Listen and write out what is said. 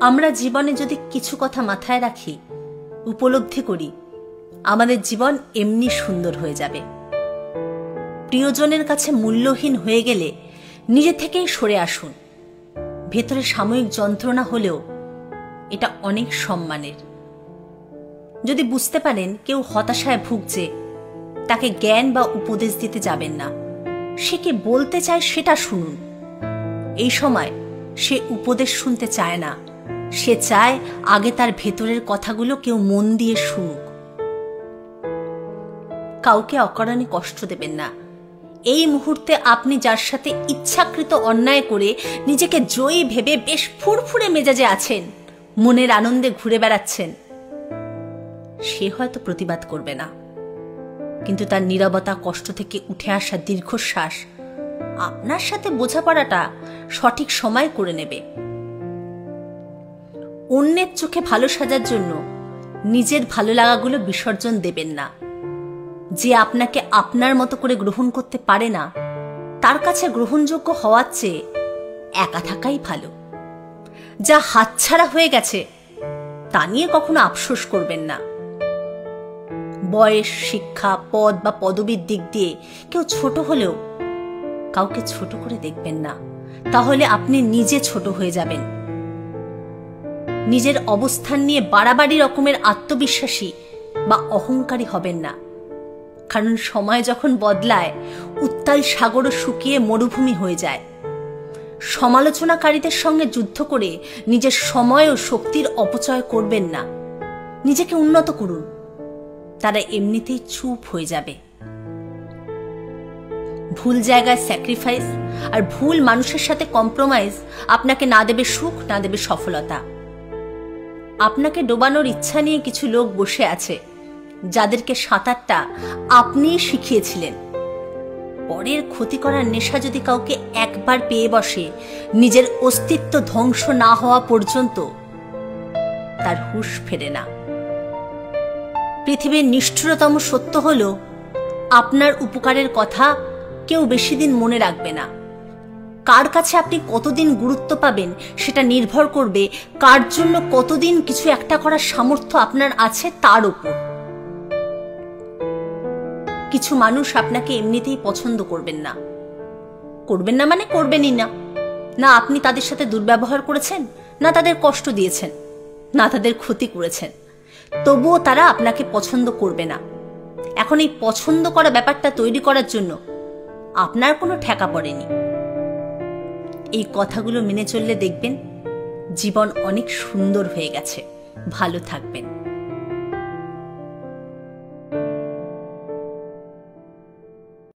আমরা জীবনে যদি কিছু কথা মাথায় রাখি, উপলব্ধি করি, আমাদের জীবন এমনি সুন্দর হয়ে যাবে। প্রিয়জনের কাছে মূল্যহীন হয়ে গেলে নিজে থেকেই সরে আসুন। ভেতরে সাময়িক যন্ত্রণা হলেও এটা অনেক সম্মানের। যদি বুঝতে পারেন কেউ হতাশায় ভুগছে, তাকে জ্ঞান বা উপদেশ দিতে যাবেন না। সে কি বলতে চায় সেটা শুনুন। এই সময় সে উপদেশ শুনতে চায় না, সে চায় আগে তার ভেতরের কথাগুলো কেউ মন দিয়ে শুনুক। কাউকে অকারণে কষ্ট দেবেন না। এই মুহূর্তে আপনি যার সাথে ইচ্ছাকৃত অন্যায় করে নিজেকে জয়ী ভেবে বেশ ফুরফুরে মেজাজে আছেন, মনের আনন্দে ঘুরে বেড়াচ্ছেন, সে হয়তো প্রতিবাদ করবে না, কিন্তু তার নীরবতা, কষ্ট থেকে উঠে আসা দীর্ঘশ্বাস আপনার সাথে বোঝাপড়াটা সঠিক সময় করে নেবে। অন্যের চোখে ভালো সাজার জন্য নিজের ভালো লাগাগুলো বিসর্জন দেবেন না। যে আপনাকে আপনার মতো করে গ্রহণ করতে পারে না, তার কাছে গ্রহণযোগ্য হওয়ার চেয়ে একা থাকাই ভালো। যা হাতছাড়া হয়ে গেছে তা নিয়ে কখনো আফসোস করবেন না। বয়স, শিক্ষা, পদ বা পদবীর দিক দিয়ে কেউ ছোট হলেও কাউকে ছোট করে দেখবেন না, তাহলে আপনি নিজে ছোট হয়ে যাবেন। নিজের অবস্থান নিয়ে বাড়াবাড়ি রকমের আত্মবিশ্বাসী বা অহংকারী হবেন না, কারণ সময় যখন বদলায় উত্তাল সাগরও শুকিয়ে মরুভূমি হয়ে যায়। সমালোচনাকারীদের সঙ্গে যুদ্ধ করে নিজের সময় ও শক্তির অপচয় করবেন না। নিজেকে উন্নত করুন, তারা এমনিতেই চুপ হয়ে যাবে। ভুল জায়গায় স্যাক্রিফাইস আর ভুল মানুষের সাথে কম্প্রোমাইজ আপনাকে না দেবে সুখ, না দেবে সফলতা। আপনাকে ডোবানোর ইচ্ছা নিয়ে কিছু লোক বসে আছে, যাদেরকে সাঁতারটা আপনিই শিখিয়েছিলেন। পরের ক্ষতি করার নেশা যদি কাউকে একবার পেয়ে বসে, নিজের অস্তিত্ব ধ্বংস না হওয়া পর্যন্ত তার হুঁশ ফেরে না। পৃথিবীর নিষ্ঠুরতম সত্য হল, আপনার উপকারের কথা কেউ বেশি দিন মনে রাখবে না। কার কাছে আপনি কতদিন গুরুত্ব পাবেন সেটা নির্ভর করবে কার জন্য কতদিন কিছু একটা করার সামর্থ্য আপনার আছে তার উপর। কিছু মানুষ আপনাকে এমনিতেই পছন্দ করবেন না। করবেন না মানে করবেনই না। না আপনি তাদের সাথে দুর্ব্যবহার করেছেন, না তাদের কষ্ট দিয়েছেন, না তাদের ক্ষতি করেছেন, তবুও তারা আপনাকে পছন্দ করবে না। এখন এই পছন্দ করা ব্যাপারটা তৈরি করার জন্য আপনার কোনো ঠেকা পড়েনি। এই কথাগুলো মেনে চললে দেখবেন জীবন অনেক সুন্দর হয়ে গেছে। ভালো থাকবেন।